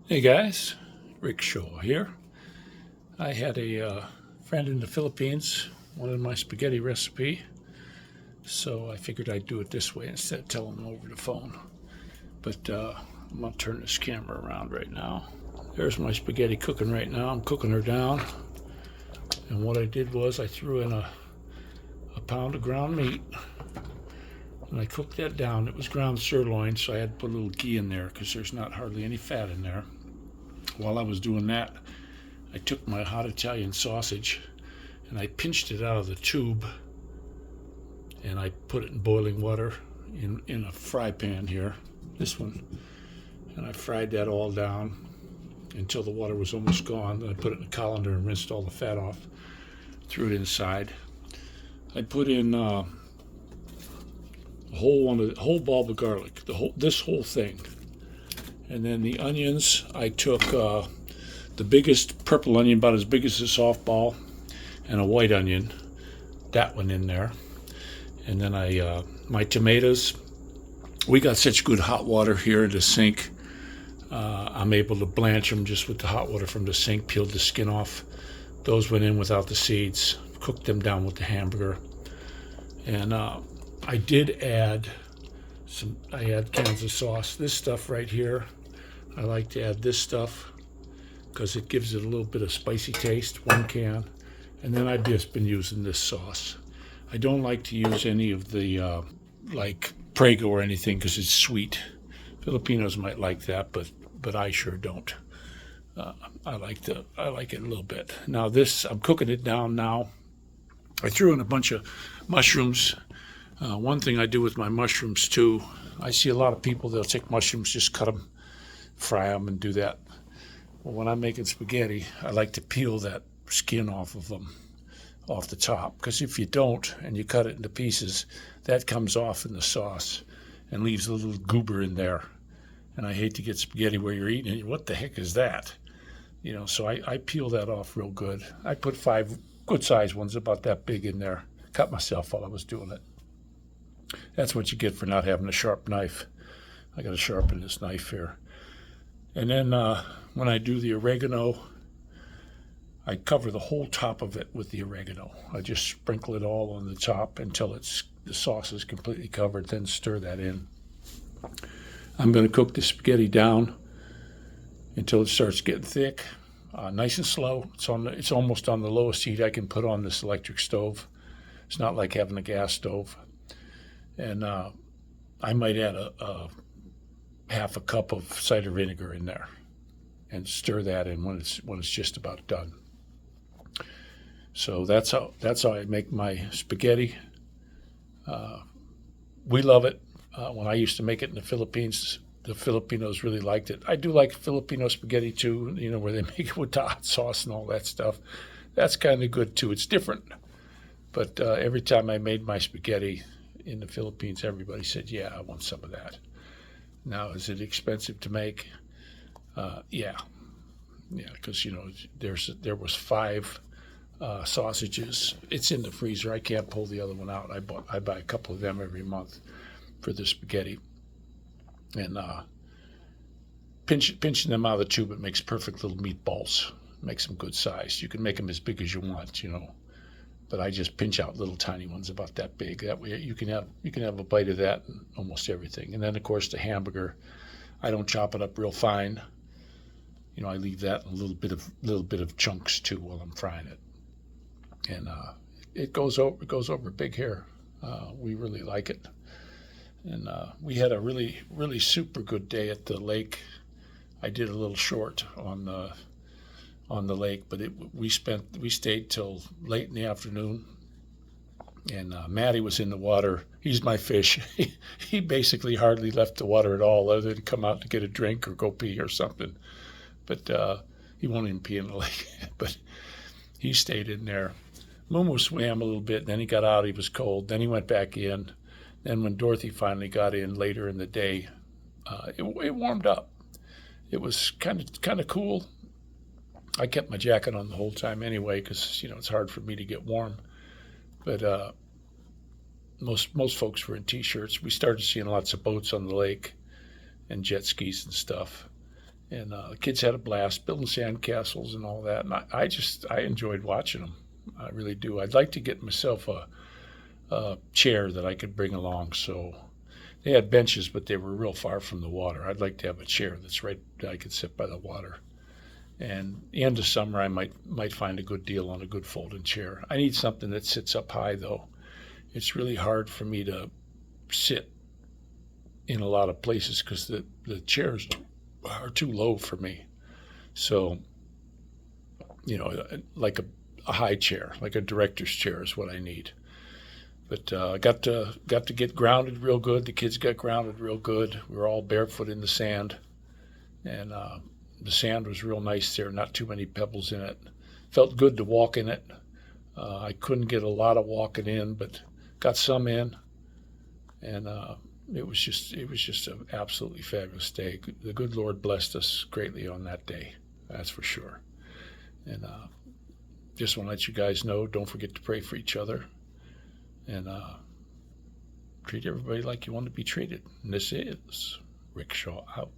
Hey guys, Rick Shaw here. I had a friend in the Philippines wanted my spaghetti recipe, so I figured I'd do it this way instead of telling him over the phone. But I'm gonna turn this camera around right now. There's my spaghetti cooking right now. I'm cooking her down, and what I did was I threw in a pound of ground meat, and I cooked that down. It was ground sirloin, so I had to put a little ghee in there because there's not hardly any fat in there. While I was doing that, I took my hot Italian sausage and I pinched it out of the tube and I put it in boiling water in a fry pan here, this one, and I fried that all down until the water was almost gone. Then I put it in a colander and rinsed all the fat off, threw it inside. I put in a whole bulb of garlic, this whole thing, and then the onions. I took the biggest purple onion, about as big as a softball, and a white onion, that one in there. And then my tomatoes. We got such good hot water here in the sink. I'm able to blanch them just with the hot water from the sink, peeled the skin off. Those went in without the seeds, cooked them down with the hamburger. And I did add I add cans of sauce. This stuff right here, I like to add this stuff because it gives it a little bit of spicy taste, 1 can. And then I've just been using this sauce. I don't like to use any of the like Prego or anything because it's sweet. Filipinos might like that, but I sure don't. I like it a little bit. Now this, I'm cooking it down now. I threw in a bunch of mushrooms. One thing I do with my mushrooms too, I see a lot of people, they'll take mushrooms, just cut them, fry them, and do that. Well, when I'm making spaghetti, I like to peel that skin off of them, off the top, because if you don't and you cut it into pieces, that comes off in the sauce and leaves a little goober in there. And I hate to get spaghetti where you're eating it. What the heck is that? So I peel that off real good. I put 5 good sized ones about that big in there. Cut myself while I was doing it. That's what you get for not having a sharp knife. I got to sharpen this knife here. And then when I do the oregano, I cover the whole top of it with the oregano. I just sprinkle it all on the top until the sauce is completely covered, then stir that in. I'm going to cook the spaghetti down until it starts getting thick, nice and slow. It's almost on the lowest heat I can put on this electric stove. It's not like having a gas stove. And I might add a half a cup of cider vinegar in there and stir that in when it's just about done. So that's how I make my spaghetti. We love it. When I used to make it in the Philippines, the Filipinos really liked it. I do like Filipino spaghetti too, where they make it with the hot sauce and all that stuff. That's kind of good too. It's different. But every time I made my spaghetti in the Philippines, everybody said, yeah, I want some of that. Now, is it expensive to make? Yeah, because there was 5 sausages. It's in the freezer. I can't pull the other one out. I buy a couple of them every month for the spaghetti, and pinching them out of the tube, it makes perfect little meatballs. Makes them good size. You can make them as big as you want, but I just pinch out little tiny ones about that big. That way you can have a bite of that and almost everything. And then of course the hamburger, I don't chop it up real fine. I leave that in a little bit of chunks too while I'm frying it. And it goes over big here. We really like it. And we had a really, really super good day at the lake. I did a little short on the lake, but we stayed till late in the afternoon. And Matty was in the water. He's my fish. He basically hardly left the water at all, other than come out to get a drink or go pee or something. But he won't even pee in the lake. But he stayed in there. Momo swam a little bit, then he got out. He was cold. Then he went back in. Then when Dorothy finally got in later in the day, it warmed up. It was kind of cool. I kept my jacket on the whole time anyway because it's hard for me to get warm. But most folks were in t-shirts. We started seeing lots of boats on the lake and jet skis and stuff. And the kids had a blast building sandcastles and all that. And I enjoyed watching them. I really do. I'd like to get myself a chair that I could bring along. So they had benches, but they were real far from the water. I'd like to have a chair that's right that I could sit by the water. And the end of summer, I might find a good deal on a good folding chair. I need something that sits up high, though. It's really hard for me to sit in a lot of places because the chairs are too low for me. So, like a high chair, like a director's chair is what I need. But I got to get grounded real good. The kids got grounded real good. We were all barefoot in the sand, and the sand was real nice there. Not too many pebbles in it. Felt good to walk in it. I couldn't get a lot of walking in, but got some in, and it was just an absolutely fabulous day. The good Lord blessed us greatly on that day. That's for sure. And just want to let you guys know, don't forget to pray for each other, and treat everybody like you want to be treated. And this is Rick Shaw out.